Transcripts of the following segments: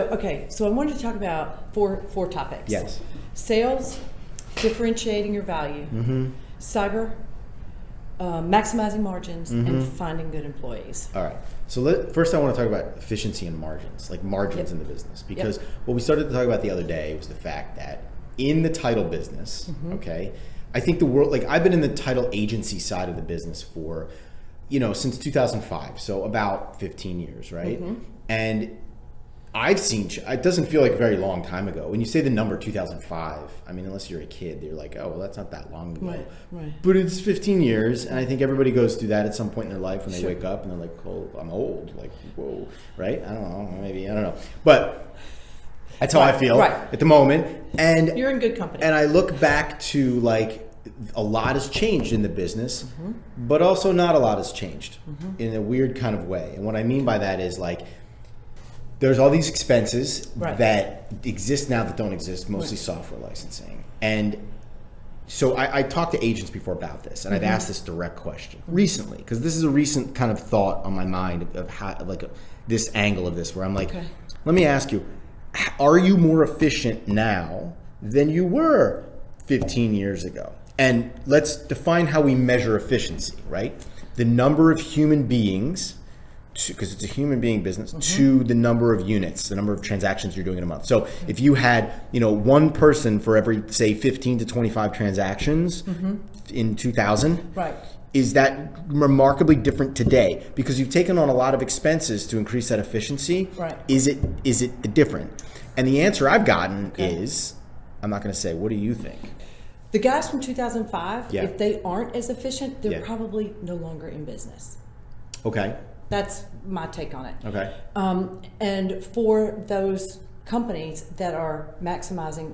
Okay, so I wanted to talk about four topics. Yes. Sales, differentiating your value, cyber, maximizing margins, and finding good employees. All right. So first I want to talk about efficiency and margins, like margins in the business. Because what we started to talk about the other day was the fact that in the title business, okay, I think the world, like I've been in the title agency side of the business for, since 2005. So about 15 years, right? And I've seen, it doesn't feel like a very long time ago. When you say the number 2005, I mean, unless you're a kid, you're like, oh, well, that's not that long ago. Right. But it's 15 years, and I think everybody goes through that at some point in their life when they wake up and they're like, oh, I'm old. Like, whoa, right? I don't know, maybe, I don't know. But that's how I feel at the moment. And you're in good company. And I look back to like, a lot has changed in the business, but also not a lot has changed in a weird kind of way. And what I mean by that is like, there's all these expenses that exist now that don't exist, mostly software licensing. And so I talked to agents before about this, and I've asked this direct question recently, because this is a recent kind of thought on my mind of how, like this angle of this, where I'm like, let me ask you, are you more efficient now than you were 15 years ago? And let's define how we measure efficiency, right? The number of human beings, because it's a human being business, to the number of units, the number of transactions you're doing in a month. So if you had, one person for every, say, 15 to 25 transactions in 2000, is that remarkably different today? Because you've taken on a lot of expenses to increase that efficiency. Is it different? And the answer I've gotten is, I'm not going to say, what do you think? The guys from 2005, if they aren't as efficient, they're probably no longer in business. Okay. That's my take on it. Okay. And for those companies that are maximizing,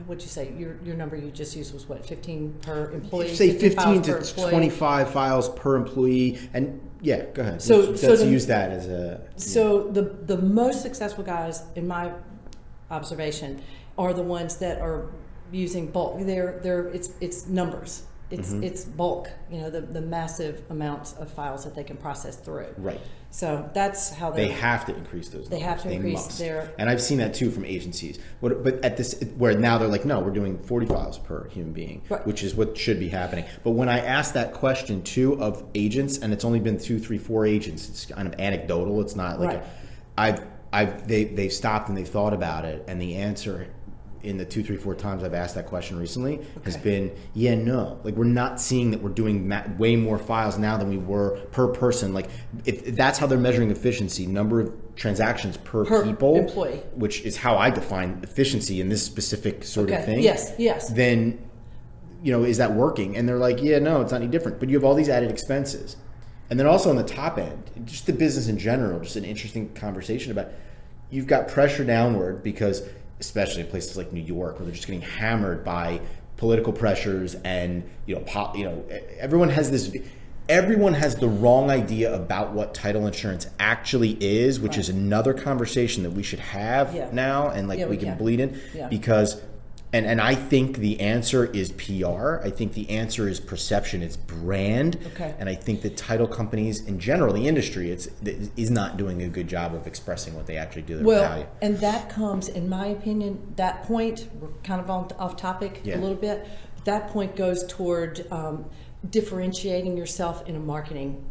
what'd you say? Your number you just used was what, 15 per employee? Say 15 to 25 files per employee. And go ahead. So let's use that as a... So the most successful guys, in my observation, are the ones that are using bulk. It's numbers. It's bulk, the massive amounts of files that they can process through. Right. So that's how they have to increase those numbers. They have to increase their... And I've seen that too from agencies. But at this, where now they're like, no, we're doing 40 files per human being, which is what should be happening. But when I asked that question too of agents, and it's only been 2, 3, 4 agents, it's kind of anecdotal. It's not like they've stopped and they've thought about it, and the answer in the 2, 3, 4 times I've asked that question recently has been, no. Like, we're not seeing that we're doing way more files now than we were per person. Like, if that's how they're measuring efficiency, number of transactions per people, employee, which is how I define efficiency in this specific sort of thing. Yes. Then, is that working? And they're like, no, it's not any different. But you have all these added expenses. And then also on the top end, just the business in general, just an interesting conversation about, you've got pressure downward because, especially in places like New York, where they're just getting hammered by political pressures, and everyone has the wrong idea about what title insurance actually is, which is another conversation that we should have now, and we can bleed in because. And I think the answer is PR. I think the answer is perception. It's brand. And I think that title companies in general, the industry, is not doing a good job of expressing what they actually do, their value. And that comes, in my opinion, that point, we're kind of off topic a little bit, that point goes toward differentiating yourself in a marketing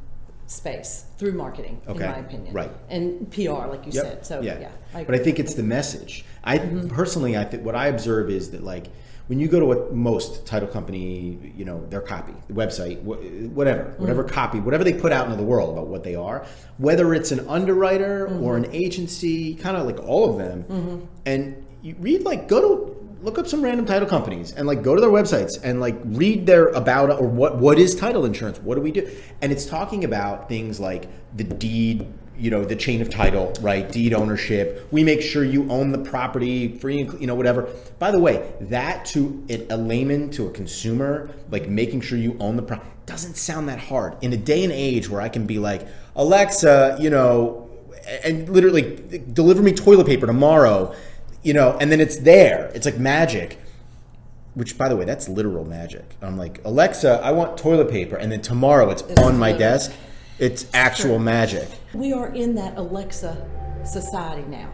space through marketing, in my opinion, and PR, like you said. So but I think it's the message. Personally, I think what I observe is that, like, when you go to most title company, their copy, the website, whatever copy, whatever they put out into the world about what they are, whether it's an underwriter or an agency, kind of like all of them, and you read, look up some random title companies and go to their websites and read their about, or what is title insurance? What do we do? And it's talking about things like the deed, the chain of title, right? Deed ownership. We make sure you own the property, free, whatever. By the way, that to a layman, to a consumer, making sure you own the property, doesn't sound that hard. In a day and age where I can be like, Alexa, and literally deliver me toilet paper tomorrow, and then it's there. It's like magic, which, by the way, that's literal magic. I'm like, Alexa, I want toilet paper, and then tomorrow it's on my desk. It's actual magic. We are in that Alexa society now.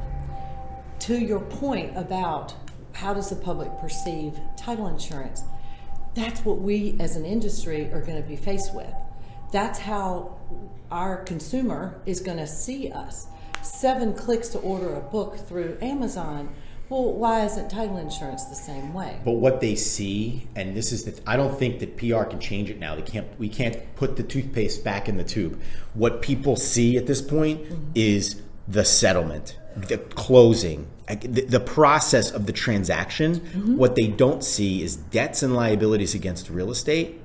to your point about how does the public perceive title insurance, that's what we as an industry are going to be faced with. That's how our consumer is going to see us. 7 clicks to order a book through Amazon. Well, why isn't title insurance the same way? But what they see, and this is I don't think that PR can change it now. We can't put the toothpaste back in the tube. What people see at this point is the settlement, the closing, the process of the transaction. What they don't see is debts and liabilities against real estate.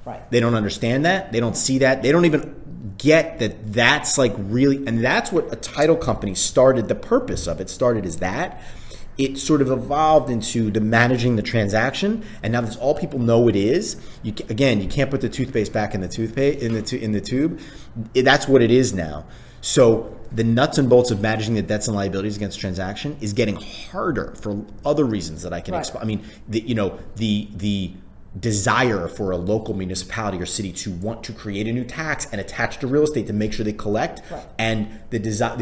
Right. They don't understand that. They don't see that. They don't even get that that's like really, and that's what a title company started. The purpose of it started as that. It sort of evolved into the managing the transaction, and now that's all people know it is. You can't put the toothpaste back in the tube. That's what it is now. So the nuts and bolts of managing the debts and liabilities against transaction is getting harder for other reasons that I can explain. I mean, the desire for a local municipality or city to want to create a new tax and attach to real estate to make sure they collect, and the desire,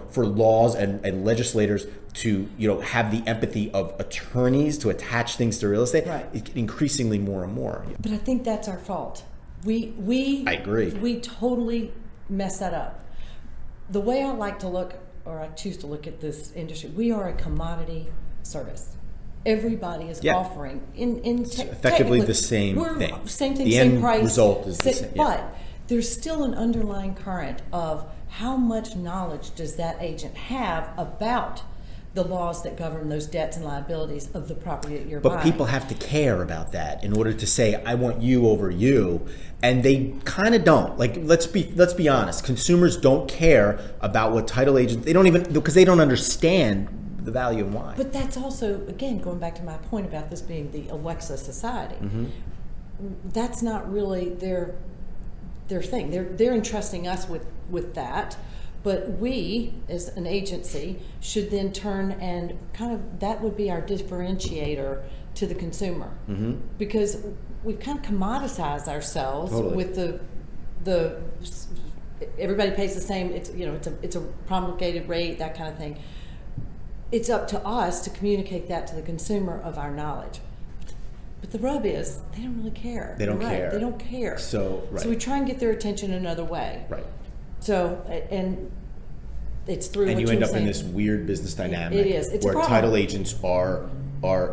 for laws and legislators to have the empathy of attorneys to attach things to real estate, is getting increasingly more and more. But I think that's our fault. I agree. We totally mess that up. The way I like to look, or I choose to look at this industry, we are a commodity service. Everybody is offering effectively the same thing. Same thing, the same end price. Result is the same. But there's still an underlying current of how much knowledge does that agent have about the laws that govern those debts and liabilities of the property that you're buying. But people have to care about that in order to say, I want you over you. And they kind of don't. Like, let's be honest. Consumers don't care about what title agents, they don't even, because they don't understand the value and why. But that's also, again, going back to my point about this being the Alexa society. That's not really their thing. They're entrusting us with that. But we, as an agency, should then turn and kind of, that would be our differentiator to the consumer. Because we've kind of commoditized ourselves with the everybody pays the same, it's a promulgated rate, that kind of thing. It's up to us to communicate that to the consumer of our knowledge. But the rub is, they don't really care. They don't care. They don't care. So we try and get their attention another way. Right. So, and it's through. And what you end up saying. in this weird business dynamic. It is. It's where a problem. Title agents are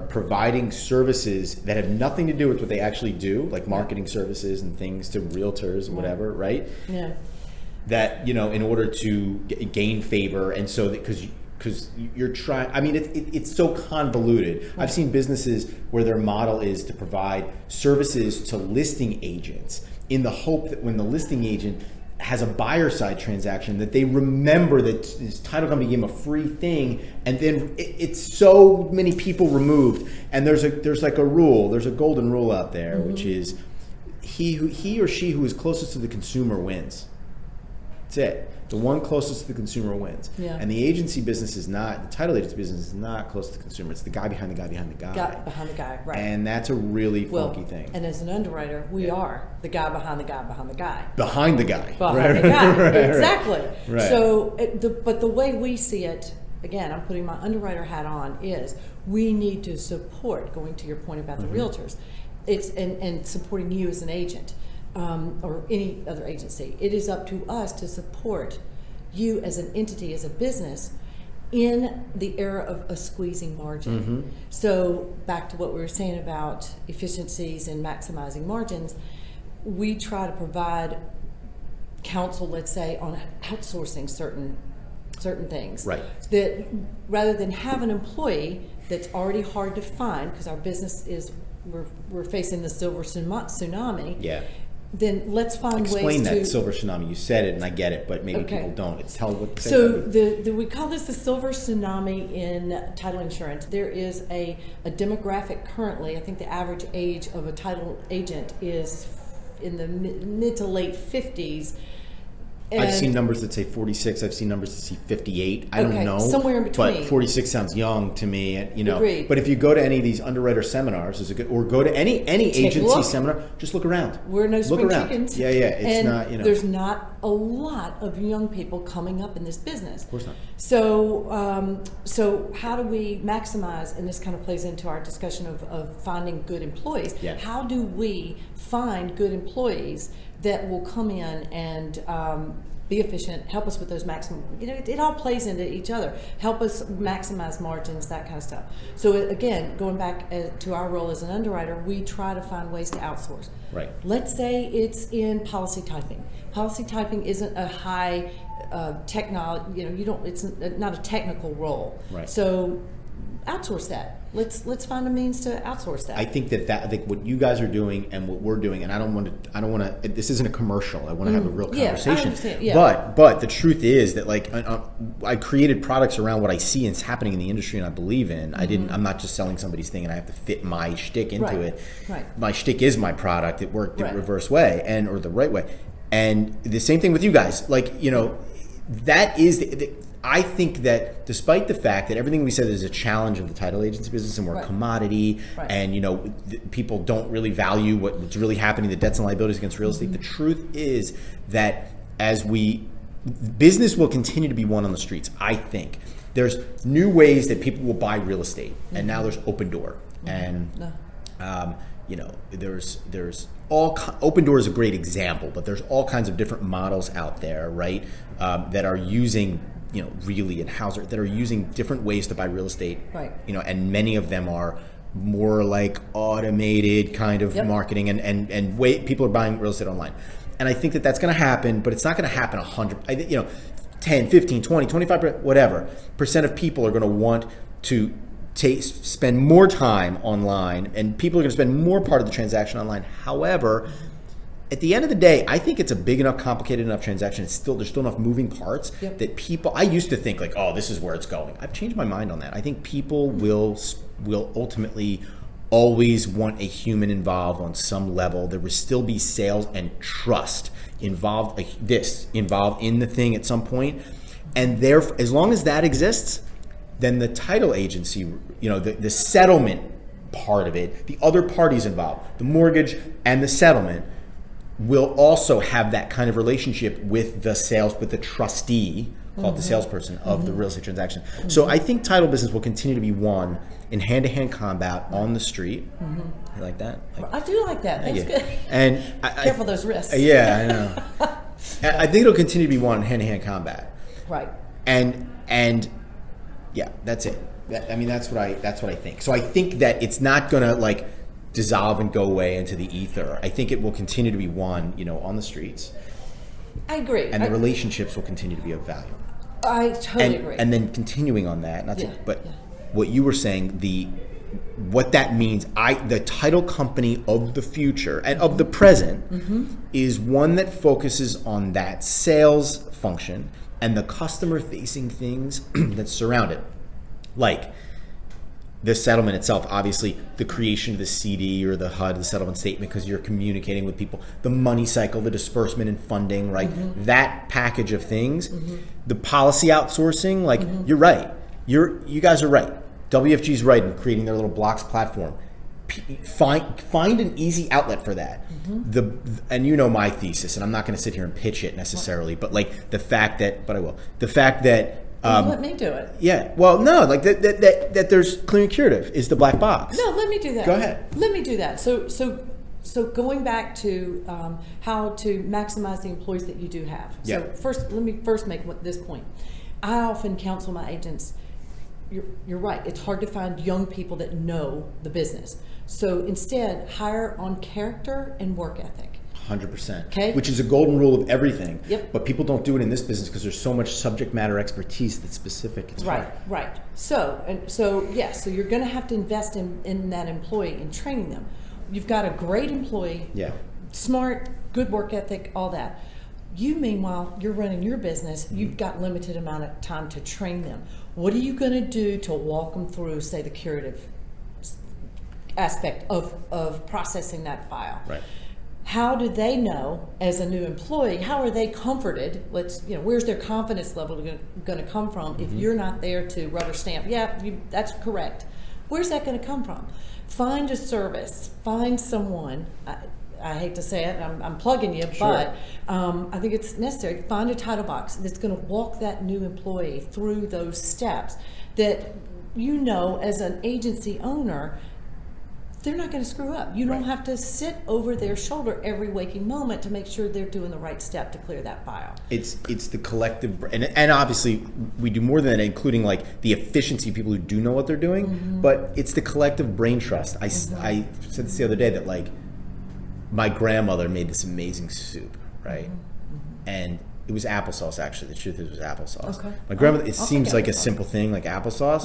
providing services that have nothing to do with what they actually do, like marketing services and things to realtors and whatever, right? Yeah. That, in order to gain favor, and so that because you're trying, I mean, it's so convoluted. I've seen businesses where their model is to provide services to listing agents in the hope that when the listing agent has a buyer side transaction, that they remember that this title company gave them a free thing, and then it's so many people removed, and there's like a rule, there's a golden rule out there, which is he or she who is closest to the consumer wins. That's it. The one closest to the consumer wins. Yeah. And the agency business is not, the title agency business is not close to the consumer. It's the guy behind the guy behind the guy. Behind the guy, right. And that's a really funky thing. And as an underwriter, we are the guy behind the guy behind the guy. Behind the guy. Behind the guy. Right, exactly. Right. So, but the way we see it, again, I'm putting my underwriter hat on, is we need to support, going to your point about the realtors, it's and supporting you as an agent. Or any other agency. It is up to us to support you as an entity, as a business, in the era of a squeezing margin. So back to what we were saying about efficiencies and maximizing margins, we try to provide counsel, let's say, on outsourcing certain things. Right. That rather than have an employee that's already hard to find, because our business is, we're facing the silver tsunami. Yeah. Then let's find ways to explain that silver tsunami. You said it, and I get it, but maybe people don't. It's so we call this the silver tsunami in title insurance. There is a demographic currently. I think the average age of a title agent is in the mid to late 50s, I've seen numbers that say 46. I've seen numbers that say 58. I don't know. Somewhere in between. But 46 sounds young to me. And, Agreed. But if you go to any of these underwriter seminars, or go to any agency seminar, just look around. We're no spring chickens. Yeah. It's not. There's not a lot of young people coming up in this business. Of course not. So how do we maximize? And this kind of plays into our discussion of finding good employees. Yeah. How do we find good employees that will come in and be efficient, help us with those maximum, it all plays into each other, help us maximize margins, that kind of stuff. So again, going back to our role as an underwriter, we try to find ways to outsource. Right. Let's say it's in policy typing. Policy typing isn't a high technology, it's not a technical role. Right. So outsource that. Let's find a means to outsource that. I think I think what you guys are doing and what we're doing, and I don't want to. This isn't a commercial. I want to have a real conversation. I understand. Yeah. But the truth is that I created products around what I see and it's happening in the industry and I believe in. I'm not just selling somebody's thing and I have to fit my shtick into it. Right. My shtick is my product. It worked the reverse way or the right way. And the same thing with you guys. That is I think that despite the fact that everything we said is a challenge of the title agency business and we're a commodity and people don't really value what's really happening, the debts and liabilities against real estate, the truth is that business will continue to be won on the streets. I think there's new ways that people will buy real estate, and now there's Open Door, and there's Open Door is a great example, but there's all kinds of different models out there, right, that are using Really and Hauser, that are using different ways to buy real estate, right? And many of them are more like automated kind of marketing and way people are buying real estate online. And I think that that's going to happen, but it's not going to happen 10, 15, 20, 25%, whatever percent of people are going to want to spend more time online, and people are going to spend more part of the transaction online. However, at the end of the day, I think it's a big enough, complicated enough transaction. There's still enough moving parts that people. I used to think this is where it's going. I've changed my mind on that. I think people will ultimately always want a human involved on some level. There will still be sales and trust involved. Involved in the thing at some point, and as long as that exists, then the title agency, the settlement part of it, the other parties involved, the mortgage and the settlement, will also have that kind of relationship with the trustee, called the salesperson of the real estate transaction. So I think title business will continue to be won in hand-to-hand combat on the street. You like that? I do like that. That's good. And careful those risks. Yeah, I know. I think it'll continue to be won in hand-to-hand combat. Right. And yeah, that's it. That's what I think. So I think that it's not gonna dissolve and go away into the ether. I think it will continue to be won, on the streets. I agree. And the relationships will continue to be of value. I totally agree. And then continuing on that, what you were saying, what that means, the title company of the future and of the present is one that focuses on that sales function and the customer-facing things that surround it, like the settlement itself, obviously the creation of the CD or the HUD, the settlement statement, because you're communicating with people, the money cycle, the disbursement and funding, right? That package of things, the policy outsourcing, you're right. You guys are right. WFG's right in creating their little blocks platform. Find an easy outlet for that. And my thesis, and I'm not going to sit here and pitch it necessarily, but the fact that let me do it. Yeah. Well, no, that there's clear and curative is the black box. No, let me do that. Go ahead. Let me do that. So going back to how to maximize the employees that you do have. So let me make this point. I often counsel my agents. You're right. It's hard to find young people that know the business. So instead, hire on character and work ethic. 100%. Okay. Which is a golden rule of everything. Yep. But people don't do it in this business because there's so much subject matter expertise that's specific. It's hard. Right. So you're going to have to invest in that employee and training them. You've got a great employee. Yeah. Smart, good work ethic, all that. You, meanwhile, you're running your business. You've got limited amount of time to train them. What are you going to do to walk them through, say, the curative aspect of processing that file? Right. how do they know as a new employee? How are they comforted? Where's their confidence level going to come from if you're not there to rubber stamp? Yeah, that's correct. Where's that going to come from? Find a service. Find someone. I hate to say it, I'm plugging you, but I think it's necessary. Find a title box that's going to walk that new employee through those steps that as an agency owner, they're not going to screw up. You don't have to sit over their shoulder every waking moment to make sure they're doing the right step to clear that file. It's the collective, and obviously we do more than that, including like the efficiency of people who do know what they're doing, but it's the collective brain trust. I said this the other day that like my grandmother made this amazing soup, right? And it was applesauce, actually. The truth is, it was applesauce. Okay. My grandmother, it seems like a simple thing, like applesauce.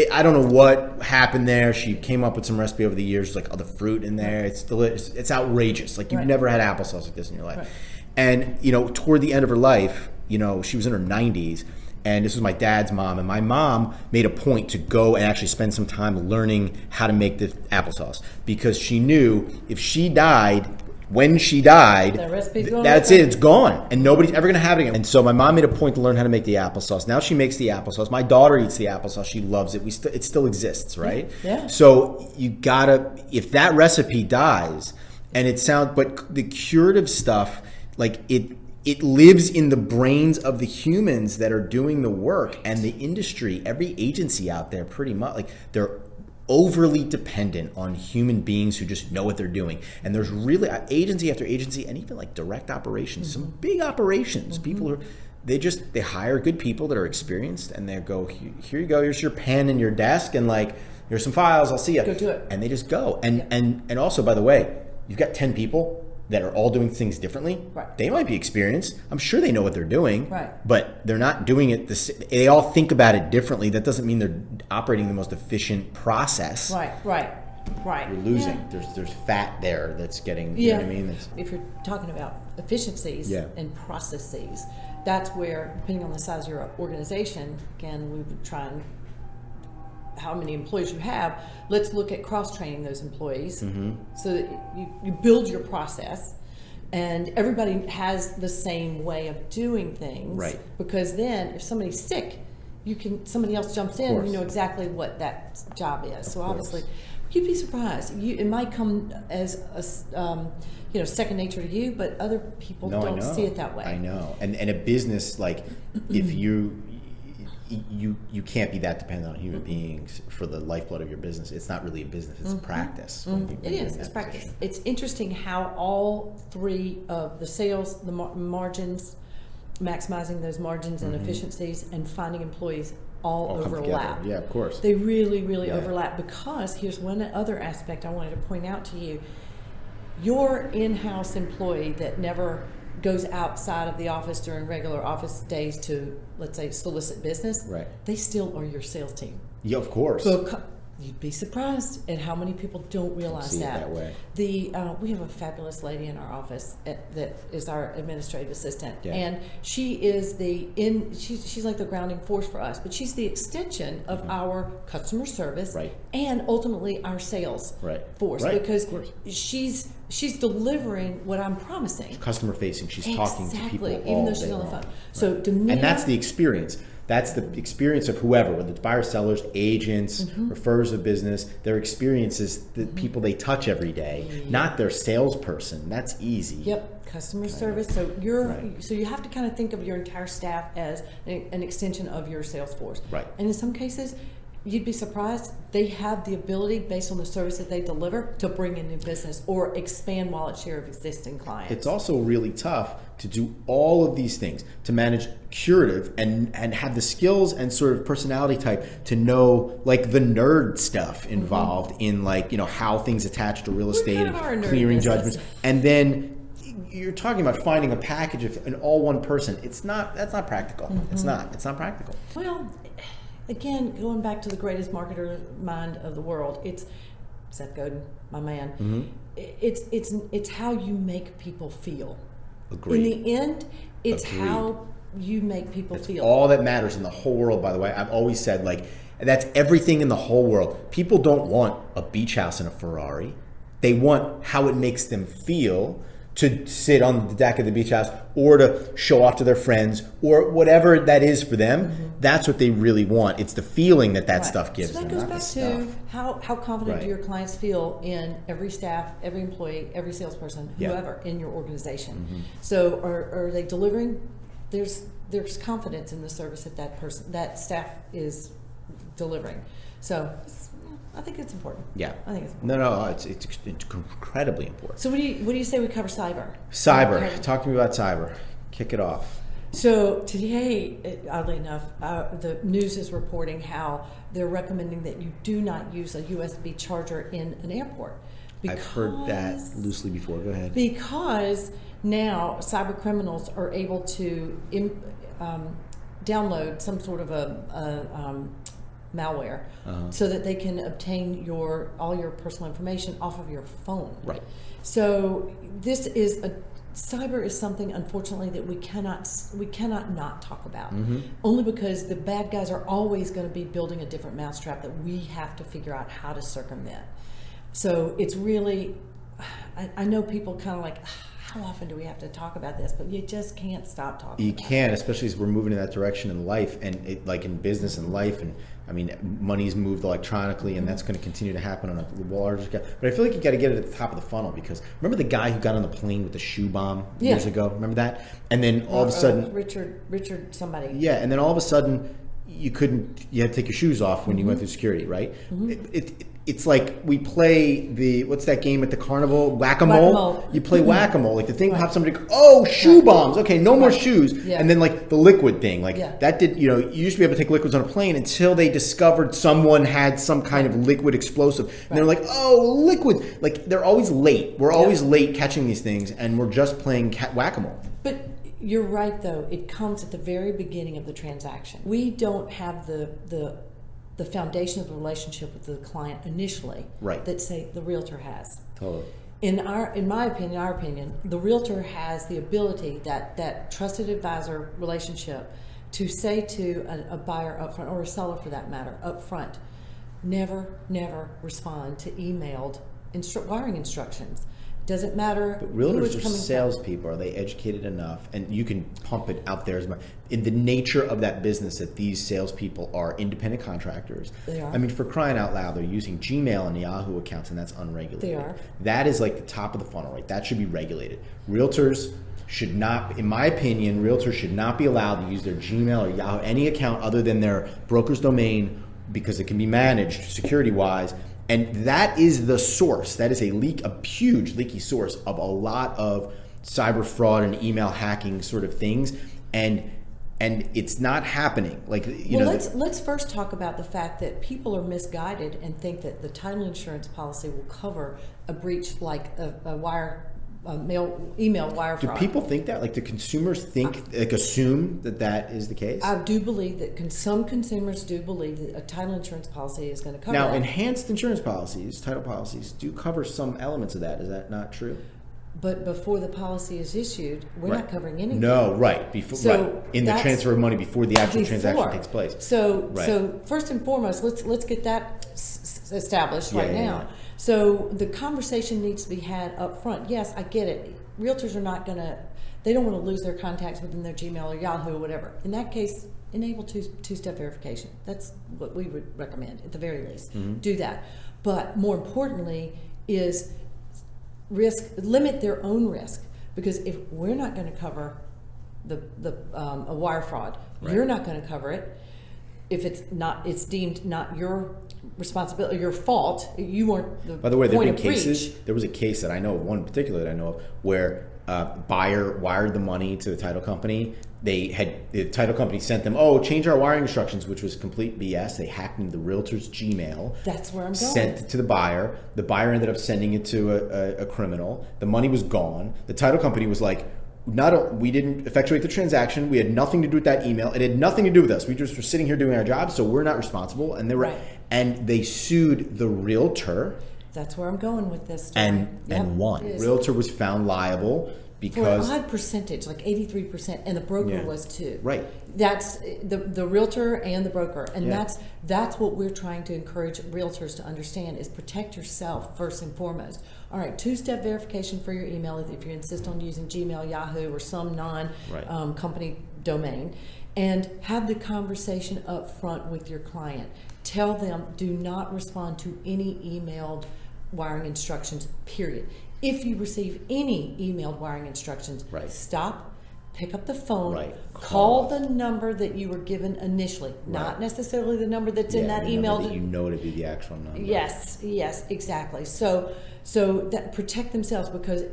I don't know what happened there. She came up with some recipe over the years, like the fruit in there. It's delicious. It's outrageous. Like you've never had applesauce like this in your life. And, toward the end of her life, she was in her 90s. And this was my dad's mom. And my mom made a point to go and actually spend some time learning how to make the applesauce. Because she knew if she died, when she died, that's it. It's gone. And nobody's ever going to have it again. And so my mom made a point to learn how to make the applesauce. Now she makes the applesauce. My daughter eats the applesauce. She loves it. It still exists, right? Yeah. So you got to, if that recipe dies, but the curative stuff, like it lives in the brains of the humans that are doing the work, and the industry, every agency out there pretty much, like they're overly dependent on human beings who just know what they're doing. And there's really agency after agency, and even like direct operations, some big operations, people they hire good people that are experienced, and they go, here you go, here's your pen and your desk, and like here's some files, I'll see you. Go do it. And they just go. And also, by the way, you've got 10 people that are all doing things differently. Right. They might be experienced. I'm sure they know what they're doing. Right. But they're not doing it. They all think about it differently. That doesn't mean they're operating the most efficient process. Right. You're losing. Yeah. There's fat there that's getting. You know what I mean? If you're talking about efficiencies and processes, that's where, depending on the size of your organization, again, we would try and how many employees you have, let's look at cross-training those employees so that you build your process and everybody has the same way of doing things. Right. Because then if somebody's sick, somebody else jumps in and you know exactly what that job is. So obviously, you'd be surprised. It might come as a second nature to you, but other people don't see it that way. I know. And a business, like if you can't be that dependent on human beings for the lifeblood of your business. It's not really a business, it's a practice. It is, it's practice. It's interesting how all three of the sales, the margins, maximizing those margins and efficiencies, and finding employees all overlap. Yeah, of course. They really overlap, because here's one other aspect I wanted to point out to you. Your in-house employee that never goes outside of the office during regular office days to, let's say, solicit business, they still are your sales team. Yeah, of course. You'd be surprised at how many people don't realize that. Way. We have a fabulous lady in our office that is our administrative assistant, and she is she's like the grounding force for us. But she's the extension of our customer service and ultimately our sales force, because she's delivering what I'm promising. Customer facing. She's talking to people all even though she's on the phone. So Demeter, and that's the experience. That's the experience of whoever, whether it's buyers, sellers, agents, referrers of business. Their experience is the people they touch every day, not their salesperson. That's easy. Yep, customer service. So so you have to kind of think of your entire staff as an extension of your sales force. Right. And in some cases, you'd be surprised, they have the ability, based on the service that they deliver, to bring in new business or expand wallet share of existing clients. It's also really tough to do all of these things, to manage curative and have the skills and sort of personality type to know like the nerd stuff involved in how things attach to real estate and clearing judgments. And then you're talking about finding a package of an all one person. That's not practical. It's not practical. Well, again, going back to the greatest marketer mind of the world, it's Seth Godin, my man. It's how you make people feel. Agreed. In the end, it's how you make people feel. All that matters in the whole world, by the way. I've always said, that's everything in the whole world. People don't want a beach house and a Ferrari. They want how it makes them feel to sit on the deck of the beach house or to show off to their friends or whatever that is for them. That's what they really want. It's the feeling that stuff gives them. So that goes back to how confident do your clients feel in every staff, every employee, every salesperson, whoever in your organization. So are they delivering? There's confidence in the service that staff is delivering. So I think it's important. Yeah. I think it's important. No, it's incredibly important. So what do you say we cover cyber? Cyber. Talk to me about cyber. Kick it off. So today, oddly enough, the news is reporting how they're recommending that you do not use a USB charger in an airport. I've heard that loosely before. Go ahead. Because now cyber criminals are able to download some sort of a malware so that they can obtain all your personal information off of your phone. Right. So cyber is something, unfortunately, that we cannot not talk about. Only because the bad guys are always going to be building a different mousetrap that we have to figure out how to circumvent. So it's really, I know people kind of like, how often do we have to talk about this? But you just can't stop talking. You can't, especially as we're moving in that direction in life and like in business and life. And I mean, money's moved electronically, and that's going to continue to happen on a larger scale. But I feel like you got to get it at the top of the funnel, because remember the guy who got on the plane with the shoe bomb years ago? Remember that? And then all of a sudden, Richard somebody. Yeah, and then all of a sudden, you had to take your shoes off when you went through security, right? It's like we play what's that game at the carnival? Whack-a-mole. You play whack-a-mole. Like the thing pops up and you go, oh, shoe bombs. Okay, no more shoes. Yeah. And then like the liquid thing, that did, you used to be able to take liquids on a plane until they discovered someone had some kind of liquid explosive. And they're like, oh, liquid. Like they're always late. We're always late catching these things, and we're just playing whack-a-mole. But you're right, though. It comes at the very beginning of the transaction. We don't have the foundation of the relationship with the client initially that, say, the realtor has. Totally. In my opinion, the realtor has the ability, that trusted advisor relationship, to say to a buyer up front, or a seller for that matter, up front, never respond to emailed wiring instructions. Doesn't matter. But realtors are salespeople. Are they educated enough? And you can pump it out there as much. In the nature of that business, that these salespeople are independent contractors. They are. I mean, for crying out loud, they're using Gmail and Yahoo accounts, and that's unregulated. They are. That is like the top of the funnel, right? That should be regulated. Realtors should not, in my opinion, realtors should not be allowed to use their Gmail or Yahoo, any account other than their broker's domain, because it can be managed security-wise. And that is the source. That is a huge leaky source of a lot of cyber fraud and email hacking sort of things. And it's not happening. Let's first talk about the fact that people are misguided and think that the title insurance policy will cover a breach like a email wire fraud. Do people think that? Like, do consumers assume that is the case? I do believe that some consumers do believe that a title insurance policy is going to cover that. Now, enhanced insurance policies, title policies, do cover some elements of that. Is that not true? But before the policy is issued, we're not covering anything. No, right. In the transfer of money before the actual transaction takes place. So first and foremost, let's get that established now. Yeah. So the conversation needs to be had up front. Yes, I get it. Realtors are they don't want to lose their contacts within their Gmail or Yahoo or whatever. In that case, enable two-step verification. That's what we would recommend at the very least. Do that. But more importantly is limit their own risk, because if we're not going to cover a wire fraud, you're not going to cover it. If it's deemed not your responsibility, your fault, you weren't the. By the way, there have been cases. Breach. There was a case that I know of, one in particular that I know of, where buyer wired the money to the title company. The title company sent them, change our wiring instructions, which was complete BS. They hacked into the realtor's Gmail. That's where I'm going. Sent it to the buyer. The buyer ended up sending it to a criminal. The money was gone. The title company was like, we didn't effectuate the transaction. We had nothing to do with that email. It had nothing to do with us. We just were sitting here doing our job, so we're not responsible. And they sued the realtor. That's where I'm going with this story. And won. Realtor was found liable. because for an odd percentage, like 83%, and the broker was too. Right. That's the realtor and the broker, and Yeah. that's what we're trying to encourage realtors to understand is protect yourself first and foremost. All right, 2-step verification for your email if you insist on using Gmail, Yahoo, or some non-company domain, and have the conversation up front with your client. Tell them do not respond to any emailed wiring instructions, period. If you receive any emailed wiring instructions, stop, pick up the phone, call the number that you were given initially, not necessarily the number that's in that email. That you know to be the actual number. Yes, exactly. So that protect themselves, because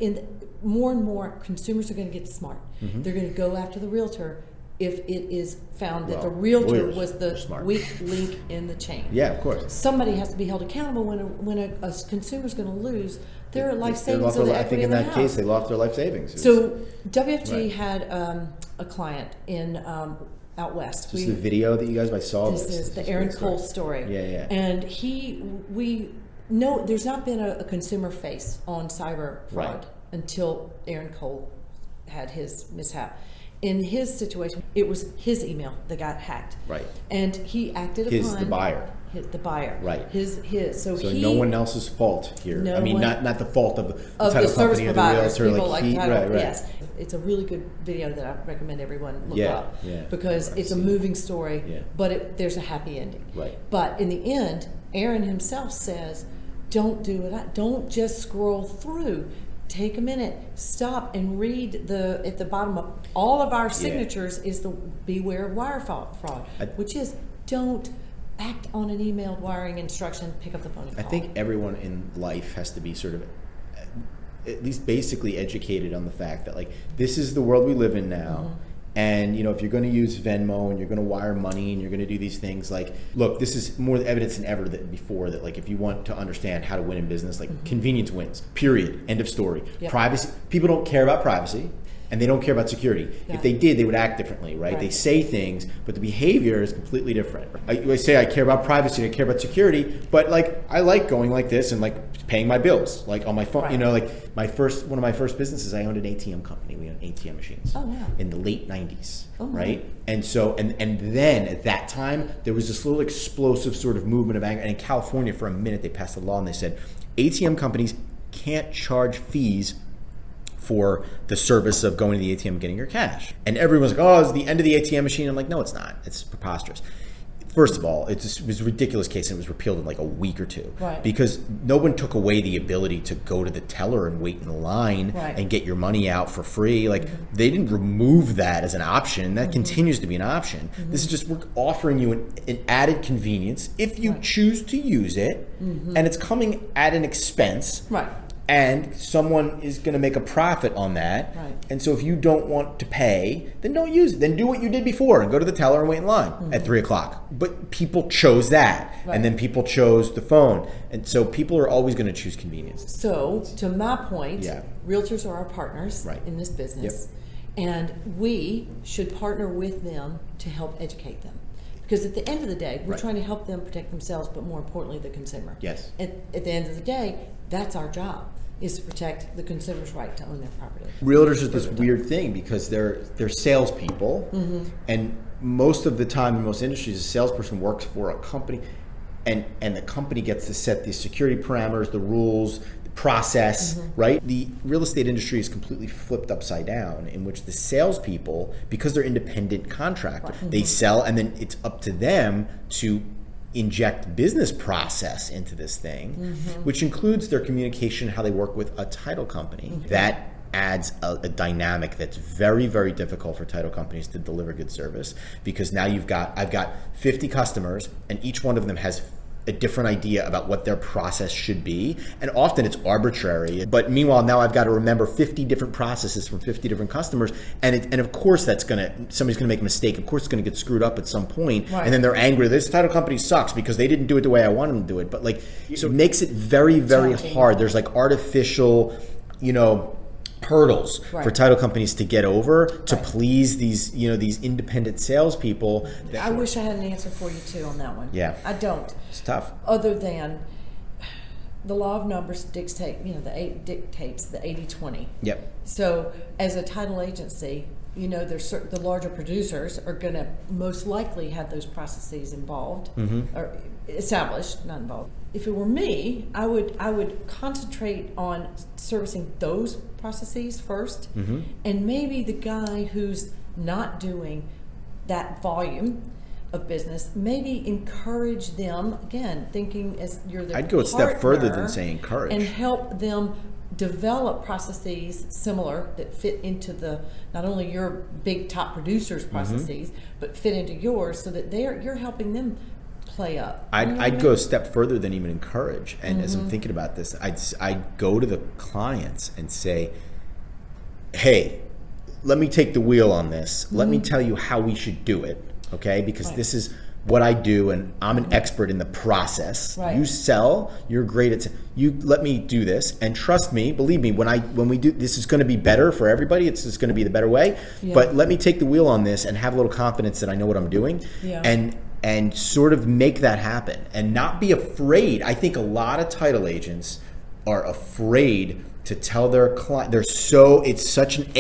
more and more consumers are going to get smart. They're going to go after the realtor if it is found that the realtor was the weak link in the chain. Yeah, of course. Somebody has to be held accountable when a consumer's going to lose their life savings or the equity in their house. I think in that case, they lost their life savings. So WFG had a client in out west. This is the video that you guys saw. This is the Aaron Cole story. Yeah. And we know there's not been a consumer face on cyber fraud until Aaron Cole had his mishap. In his situation, it was his email that got hacked. Right. And he acted upon the buyer. The buyer. Right. His. So no one else's fault here. No, I mean, not the fault of the title service company or the providers, realtor. people like title. Right. Yes. It's a really good video that I recommend everyone look up. Yeah. Because it's a moving story, but there's a happy ending. Right. But in the end, Aaron himself says, don't do it. Don't just scroll through. Take a minute, stop and read at the bottom of all of our signatures is the beware of wire fraud, which is don't act on an emailed wiring instruction, pick up the phone and call. I think everyone in life has to be sort of at least basically educated on the fact that like this is the world we live in now. And if you're going to use Venmo and you're going to wire money and you're going to do these things, like, look, this is more evidence than ever before that, like, if you want to understand how to win in business, like, convenience wins. Period. End of story. Yep. Privacy. People don't care about privacy, and they don't care about security. Yeah. If they did, they would act differently, right? They say things, but the behavior is completely different. I say I care about privacy, I care about security, but like I like going like this and like paying my bills, like on my phone. Like one of my first businesses, I owned an ATM company. We owned ATM machines in the late 90s, right? And so and then at that time there was this little explosive sort of movement of anger. And in California, for a minute, they passed a law and they said ATM companies can't charge fees for the service of going to the ATM and getting your cash. And everyone's like, oh, it's the end of the ATM machine. I'm like, no, it's not. It's preposterous. First of all, it was a ridiculous case and it was repealed in like a week or two. Right. Because no one took away the ability to go to the teller and wait in line and get your money out for free. Like they didn't remove that as an option. That continues to be an option. This is just, we're offering you an added convenience if you choose to use it, and it's coming at an expense. Right. And someone is going to make a profit on that. Right. And so if you don't want to pay, then don't use it. Then do what you did before and go to the teller and wait in line at 3 o'clock. But people chose that. Right. And then people chose the phone. And so people are always going to choose convenience. So to my point, realtors are our partners in this business. Yep. And we should partner with them to help educate them. Because at the end of the day, we're trying to help them protect themselves, but more importantly, the consumer. Yes. At the end of the day, that's our job, is to protect the consumer's right to own their property. Realtors are this weird thing because they're salespeople, and most of the time in most industries, a salesperson works for a company, and the company gets to set the security parameters, the rules, the process, right? The real estate industry is completely flipped upside down, in which the salespeople, because they're independent contractors, they sell, and then it's up to them to inject business process into this thing, which includes their communication, how they work with a title company. That adds a dynamic that's very, very difficult for title companies to deliver good service, because now I've got 50 customers and each one of them has a different idea about what their process should be, and often it's arbitrary. But meanwhile, now I've got to remember 50 different processes from 50 different customers, and of course somebody's gonna make a mistake. Of course, it's gonna get screwed up at some point, and then they're angry. This title company sucks because they didn't do it the way I wanted them to do it. But so it makes it very, very hard. There's like artificial, hurdles for title companies to get over to please these independent salespeople. I wish I had an answer for you too on that one. Yeah, I don't. It's tough. Other than the law of numbers dictates the 80-20. Yep. So as a title agency, there's the larger producers are going to most likely have those processes involved or established, not involved. If it were me, I would concentrate on servicing those processes first, and maybe the guy who's not doing that volume of business, maybe encourage them, again, thinking as you're the I'd go a step further than saying encourage. And help them develop processes similar that fit into not only your big top producers' processes, but fit into yours, so that you're helping them play up. I'd go a step further than even encourage. And as I'm thinking about this, I'd go to the clients and say, hey, let me take the wheel on this. Let me tell you how we should do it. Okay, because this is what I do, and I'm an expert in the process. Right. You sell, you're great at. You let me do this, and trust me, believe me, when we do this, is going to be better for everybody. It's just going to be the better way. Yeah. But let me take the wheel on this and have a little confidence that I know what I'm doing, and sort of make that happen, and not be afraid. I think a lot of title agents are afraid to tell their client. It's such an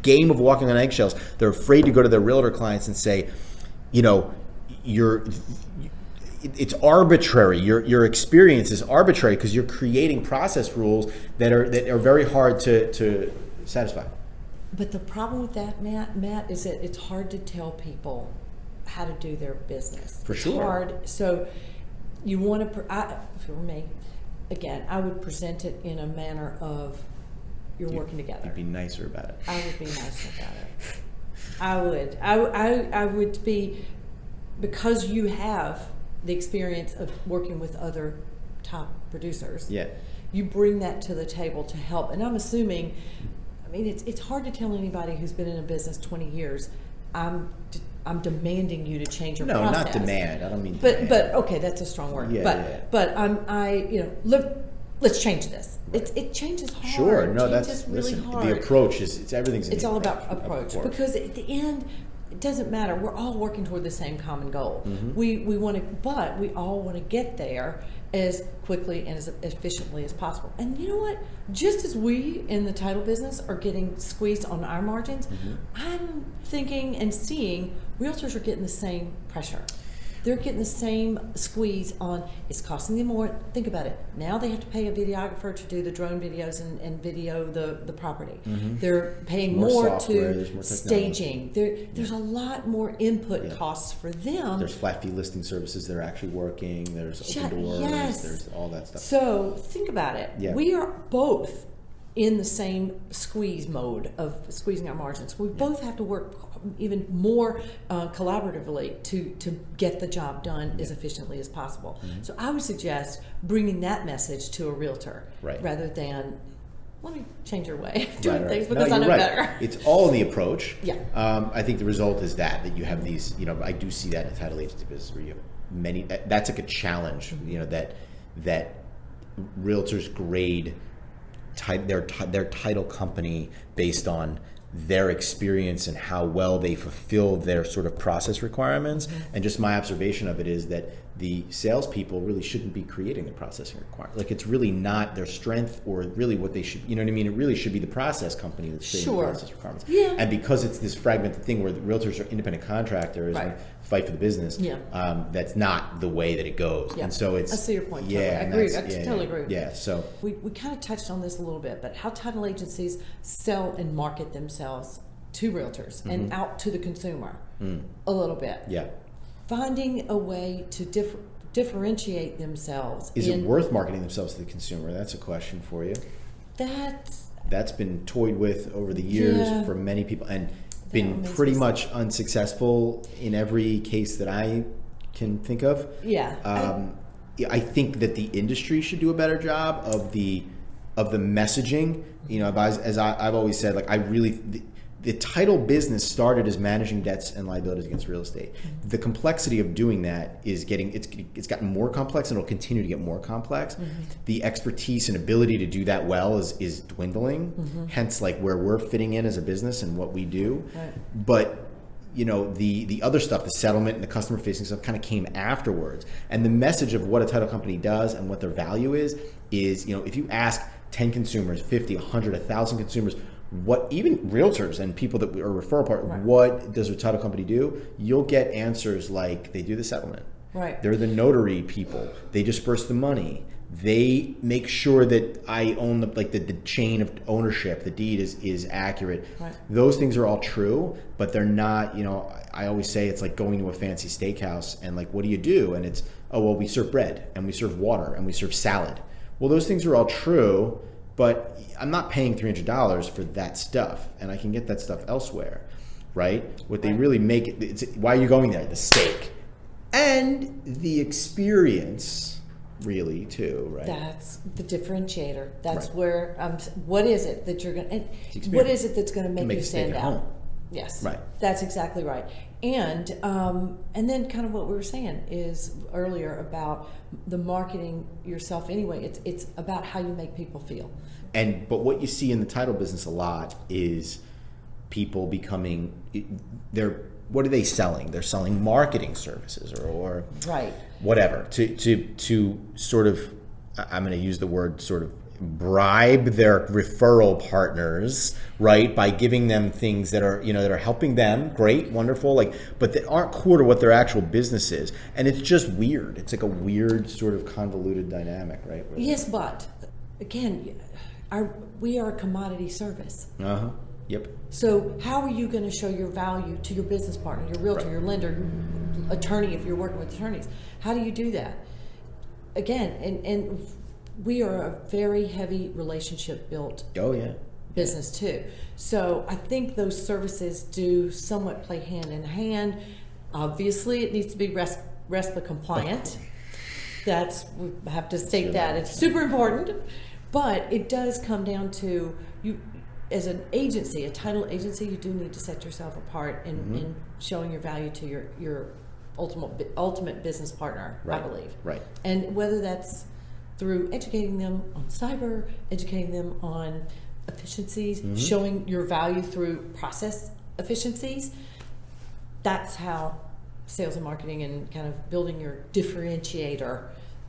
game of walking on eggshells. They're afraid to go to their realtor clients and say, it's arbitrary. Your experience is arbitrary because you're creating process rules that are very hard to satisfy. But the problem with that, Matt, is that it's hard to tell people how to do their business. For sure. It's hard. So you want to, if it were me, again, I would present it in a manner of you're working together. You'd be nicer about it. I would be nicer about it. I would. I would be, because you have the experience of working with other top producers. Yeah. You bring that to the table to help. And I'm assuming, it's hard to tell anybody who's been in a business 20 years, I'm demanding you to change your process. No, not demand. I don't mean demand. But okay, that's a strong word. Yeah, but let's change this. It changes hard. Sure, no, that's really hard. The approach is everything's. It's all about approach, because at the end, it doesn't matter. We're all working toward the same common goal. We want to, but we all want to get there as quickly and as efficiently as possible. And you know what? Just as we in the title business are getting squeezed on our margins, I'm thinking and seeing realtors are getting the same pressure. They're getting the same squeeze on, it's costing them more. Think about it. Now they have to pay a videographer to do the drone videos and video the property. They're paying more to staging. There's a lot more input costs for them. There's flat fee listing services that are actually working. There's open doors. Yes. There's all that stuff. So think about it. Yeah. We are both in the same squeeze mode of squeezing our margins. We both have to work even more collaboratively to get the job done as efficiently as possible. So I would suggest bringing that message to a realtor rather than, let me change your way of doing things because I know better. It's all in the approach. Yeah. I think the result is that you have these, I do see that in title agency business where you have many, that's like a challenge, that realtors grade their title company based on their experience and how well they fulfill their sort of process requirements. And just my observation of it is that the salespeople really shouldn't be creating the processing requirements. Like, it's really not their strength or really what they should, you know what I mean? It really should be the process company that's creating the process requirements. Yeah. And because it's this fragmented thing where the realtors are independent contractors and fight for the business, that's not the way that it goes. Yeah. And so it's... I see your point. Yeah, totally. I agree. I totally agree. Yeah, so... We kind of touched on this a little bit, but how title agencies sell and market themselves to realtors and out to the consumer a little bit. Yeah. Finding a way to differentiate themselves. Is it worth marketing themselves to the consumer? That's a question for you. That's been toyed with over the years for many people and been pretty much unsuccessful in every case that I can think of. Yeah. I think that the industry should do a better job of the messaging. As I've always said, like, the title business started as managing debts and liabilities against real estate. The complexity of doing that is it's gotten more complex, and it'll continue to get more complex. The expertise and ability to do that well is dwindling. Hence, like, where we're fitting in as a business and what we do. But the other stuff, the settlement and the customer facing stuff kind of came afterwards. And the message of what a title company does and what their value is, if you ask 10 consumers, 50, 100, 1,000 consumers, what even realtors and people that are referral partners, right. what does a title company do? You'll get answers like they do the settlement. Right. They're the notary people. They disperse the money. They make sure that I own the chain of ownership, the deed is accurate. Right. Those things are all true, but they're not, I always say it's like going to a fancy steakhouse and like, what do you do? And it's, oh, well, we serve bread and we serve water and we serve salad. Well, those things are all true, but I'm not paying $300 for that stuff, and I can get that stuff elsewhere, right? What they really make it's why are you going there? The steak and the experience, really, too, right? That's the differentiator. That's right. Where what is it that you're going? What is it that's going to make you stand out? Home. Yes, right. That's exactly right. And then kind of what we were saying is earlier about the marketing yourself. Anyway, it's about how you make people feel. But what you see in the title business a lot is people becoming what are they selling? They're selling marketing services or right. whatever to sort of, I'm going to use the word sort of, bribe their referral partners, right, by giving them things that are that are helping them, great, wonderful, but that aren't core to what their actual business is. And it's just weird. It's like a weird sort of convoluted dynamic, right? Yes, but again, we are a commodity service. Yep. So how are you going to show your value to your business partner, your realtor, right. your lender, your attorney, if you're working with attorneys? How do you do that? Again, and we are a very heavy relationship built business too. So I think those services do somewhat play hand in hand. Obviously, it needs to be RESPA compliant. We have to state that. It's super important. But it does come down to you as an agency, a title agency, you do need to set yourself apart in showing your value to your ultimate business partner, right. I believe. Right. And whether that's through educating them on cyber, educating them on efficiencies, showing your value through process efficiencies, that's how sales and marketing and kind of building your differentiator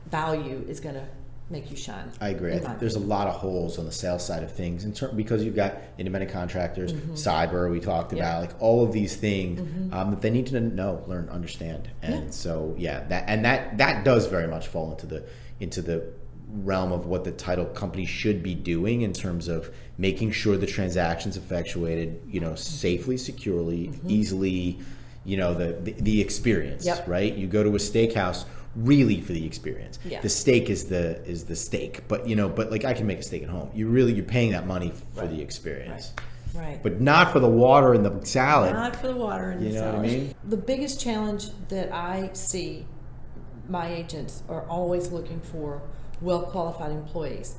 value is going to make you shine. I agree. There's a lot of holes on the sales side of things because you've got independent contractors, cyber we talked about, all of these things that they need to know, learn, understand. And so that does very much fall into the realm of what the title company should be doing in terms of making sure the transaction's effectuated, safely, securely, easily, the experience, right? You go to a steakhouse really for the experience. The steak is the steak, but I can make a steak at home. You're paying that money for the experience. Right. But not for the water and the salad. Not for the water and the salad. You know what I mean? The biggest challenge that I see my agents are always looking for well-qualified employees.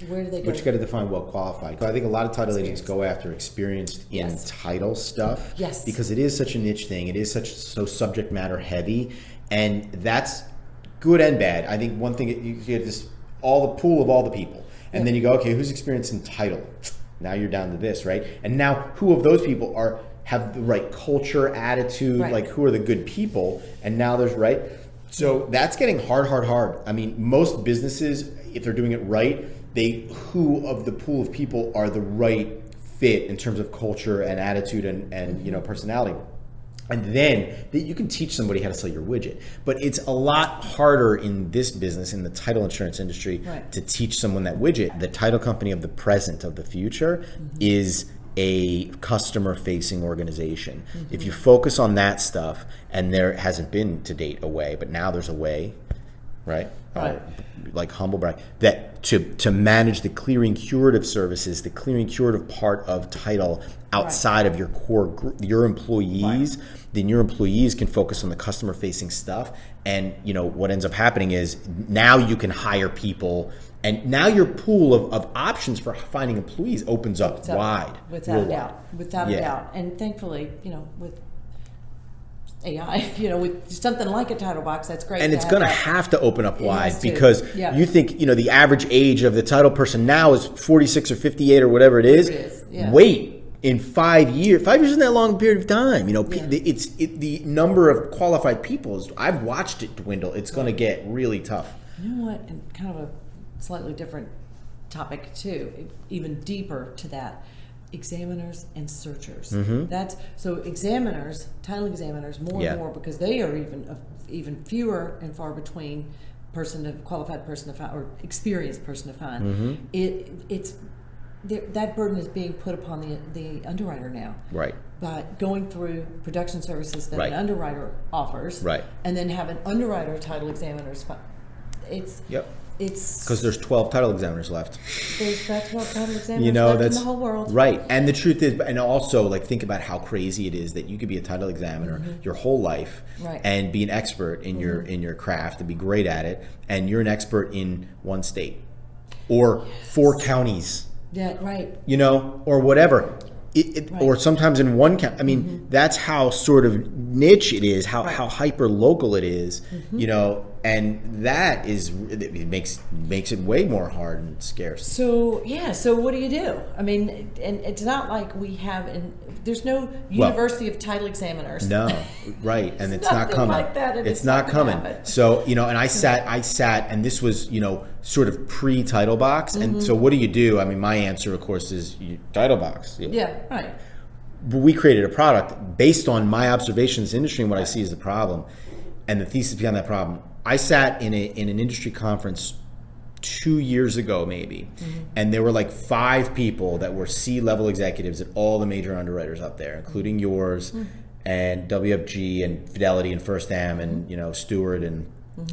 Where do they go? But you got to define well-qualified. I think a lot of title agents go after experienced in title stuff. Yes. Because it is such a niche thing. It is so subject matter heavy. And that's good and bad. I think one thing, you get this, all the pool of all the people. And then you go, okay, who's experienced in title? Now you're down to this, right? And now who of those people have the right culture, attitude, who are the good people? And now there's, right? So that's getting hard. I mean, most businesses, if they're doing it right, who of the pool of people are the right fit in terms of culture and attitude and personality. And then you can teach somebody how to sell your widget. But it's a lot harder in this business, in the title insurance industry, to teach someone that widget. The title company of the present, of the future, is a customer-facing organization. If you focus on that stuff, and there hasn't been to date a way, but now there's a way, right? Like humble brag, that to manage the clearing curative services, the clearing curative part of title outside of your core group, your employees, then your employees can focus on the customer facing stuff. And what ends up happening is now you can hire people, and now your pool of options for finding employees opens up wide. Without a doubt. And thankfully, with AI, with something like a title box, that's great. And it's going to have to open up wide because you think, the average age of the title person now is 46 or 58 or whatever it is. Wait, in 5 years, 5 years isn't that long a period of time. You know, Yeah. the number of qualified people is, I've watched it dwindle. It's going to get really tough. You know what? And kind of a slightly different topic too, even deeper to that. Examiners and searchers. That's so examiners, title examiners, more and more, because they are even fewer and far between qualified person to find or experienced person to find. It's that burden is being put upon the underwriter now. Right. By going through production services that an underwriter offers. Right. And then have an underwriter title examiners. It's because there's 12 title examiners left. There's about 12 title examiners left in the whole world. Right. And the truth is, and also like think about how crazy it is that you could be a title examiner your whole life and be an expert in your craft and be great at it, and you're an expert in one state or 4 counties. Yeah, right. You know, or whatever. Or sometimes in one county. I mean, that's how sort of niche it is, how hyper local it is, you know, and that is, it makes it way more hard and scarce. So, so what do you do? I mean, and it's not like we have, there's no university of title examiners. No, right. And it's not coming. Like that, and it's not coming. So, you know, and I sat, and this was, you know, sort of pre-title box. And so what do you do? I mean, my answer, of course, is title box. Yeah, right. But we created a product based on my observations in the industry and what I see as the problem and the thesis behind that problem. I sat in an industry conference 2 years ago, maybe, and there were like 5 people that were C-level executives at all the major underwriters up there, including yours and WFG and Fidelity and First Am and, you know, Stewart and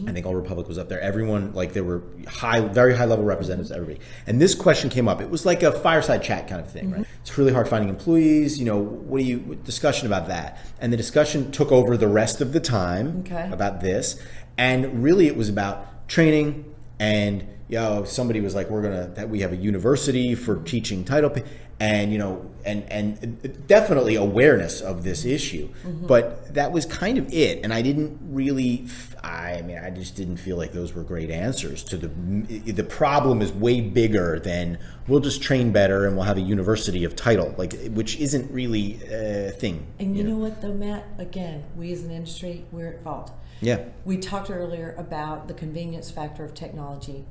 I think Old Republic was up there. Everyone, like, there were very high level representatives, everybody. And this question came up. It was like a fireside chat kind of thing, right? It's really hard finding employees. You know, discussion about that. And the discussion took over the rest of the time about this. And really it was about training and, somebody was like, we have a university for teaching title, and, you know, and definitely awareness of this issue. But that was kind of it. And I didn't really, I just didn't feel like those were great answers to the problem is way bigger than we'll just train better and we'll have a university of title, which isn't really a thing. And you know what though, Matt, again, we as an industry, we're at fault. Yeah. We talked earlier about the convenience factor of technology.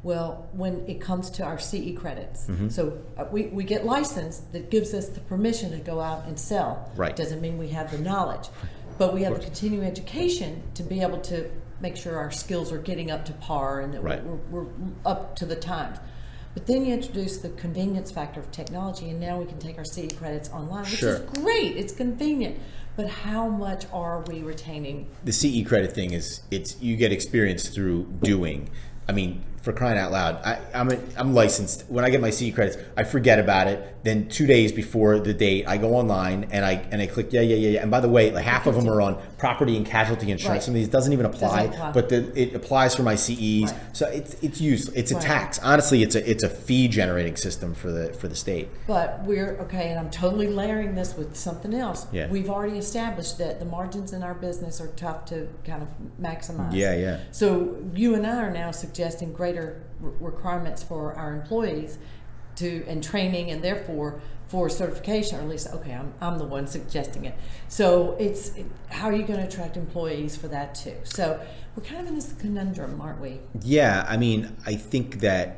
Well, when it comes to our CE credits, so we get licensed that gives us the permission to go out and sell. Right. Doesn't mean we have the knowledge, but we have the continuing education to be able to make sure our skills are getting up to par and that we're up to the times. But then you introduce the convenience factor of technology, and now we can take our CE credits online, which is great. It's convenient. But how much are we retaining? The CE credit thing is, you get experience through doing. I mean, for crying out loud, I'm licensed. When I get my CE credits, I forget about it. Then 2 days before the date, I go online and I click yeah. And by the way, like half of them are on property and casualty insurance. Some of these doesn't even apply, but it applies for my CEs. So it's used. It's a tax. Honestly, it's a fee generating system for the state. But we're okay, and I'm totally layering this with something else. Yeah. We've already established that the margins in our business are tough to kind of maximize. Yeah. So you and I are now suggesting greater requirements for our employees and training, and therefore for certification, or at least I'm the one suggesting it. So how are you going to attract employees for that too? So we're kind of in this conundrum, aren't we? Yeah, I mean, I think that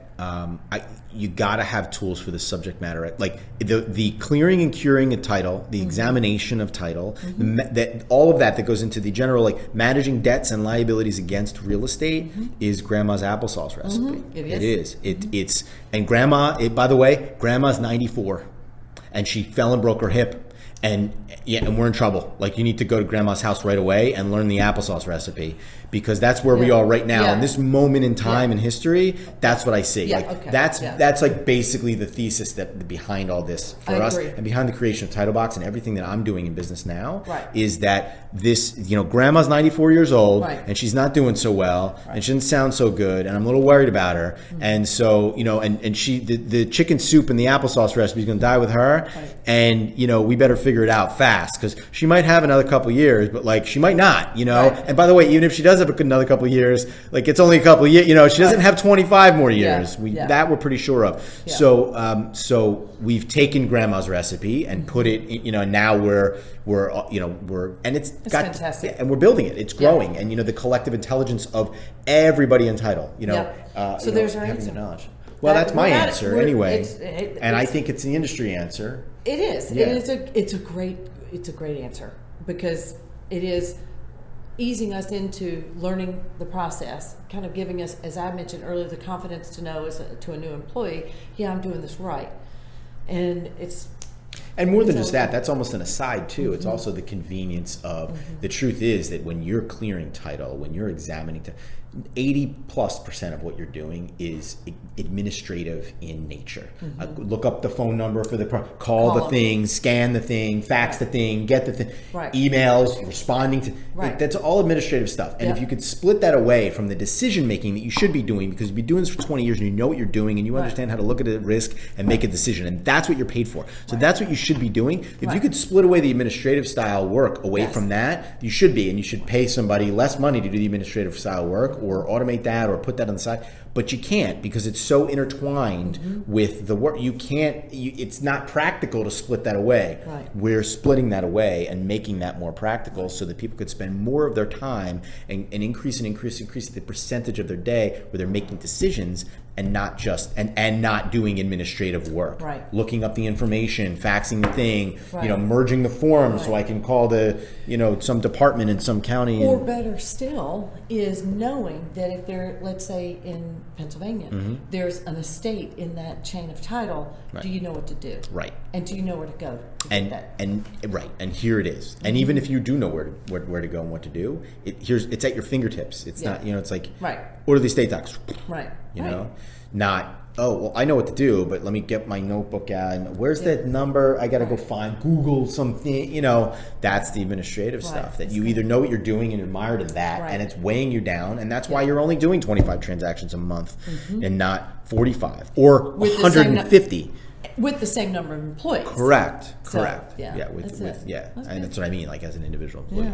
you got to have tools for the subject matter, like the clearing and curing a title, the examination of title, all of that goes into the general, like managing debts and liabilities against real estate is grandma's applesauce recipe. It is. It's and grandma. By the way, grandma's 94, and she fell and broke her hip. And we're in trouble. Like, you need to go to grandma's house right away and learn the applesauce recipe, because that's where we are right now. In this moment in time in history, that's what I see. That's like basically the thesis that behind all this for us, and behind the creation of Title Box and everything that I'm doing in business now is that this, grandma's 94 years old and she's not doing so well and she doesn't sound so good, and I'm a little worried about her. And so, and she, the chicken soup and the applesauce recipe is going to die with her. And, we better figure figure it out fast, because she might have another couple years, but like she might not, you know. Right. And by the way, even if she does have another couple years, like it's only a couple of years, you know, she doesn't have 25 more years. That we're pretty sure of. Yeah. So we've taken grandma's recipe and put it, you know, and now we're and it's got fantastic. and we're building it. It's growing, and you know, the collective intelligence of everybody in title, you know. So there's our having answer. the knowledge. Well, that's my answer anyway, and I it's, think it's the industry answer. It is. Yeah. It's a great answer, because it is easing us into learning the process, kind of giving us, as I mentioned earlier, the confidence to know to a new employee, yeah, I'm doing this right, and it's. And more than just that, that's almost an aside too. It's also the convenience of, the truth is that when you're clearing title, when you're examining, 80+% of what you're doing is administrative in nature. Look up the phone number for the call the thing, scan the thing, fax the thing, get the thing, emails, responding to. That's all administrative stuff. And if you could split that away from the decision making that you should be doing, because you've been doing this for 20 years and you know what you're doing and you understand how to look at a risk and make a decision, and that's what you're paid for. So that's what you should be doing. If you could split away the administrative style work away from that, you should be, and you should pay somebody less money to do the administrative style work, or automate that, or put that on the side. But you can't, because it's so intertwined with the work. You can't. It's not practical to split that away. We're splitting that away and making that more practical, so that people could spend more of their time and increase the percentage of their day where they're making decisions, and not just and not doing administrative work. Looking up the information, faxing the thing, you know, merging the forms so I can call the, you know, some department in some county. Or better still is knowing that if they're, let's say in Pennsylvania, there's an estate in that chain of title, do you know what to do? And do you know where to go to get that? And here it is. And even if you do know where to go and what to do, it's at your fingertips. It's not, you know, it's like order the estate docs. You know, not, oh, well, I know what to do, but let me get my notebook out. And where's that number? I got to go find Google something. You know, that's the administrative stuff that you either know what you're doing and admire to that, and it's weighing you down. And that's why you're only doing 25 transactions a month and not 45 or 150. With the same number of employees. Correct. So, and that's what I mean, like as an individual employee.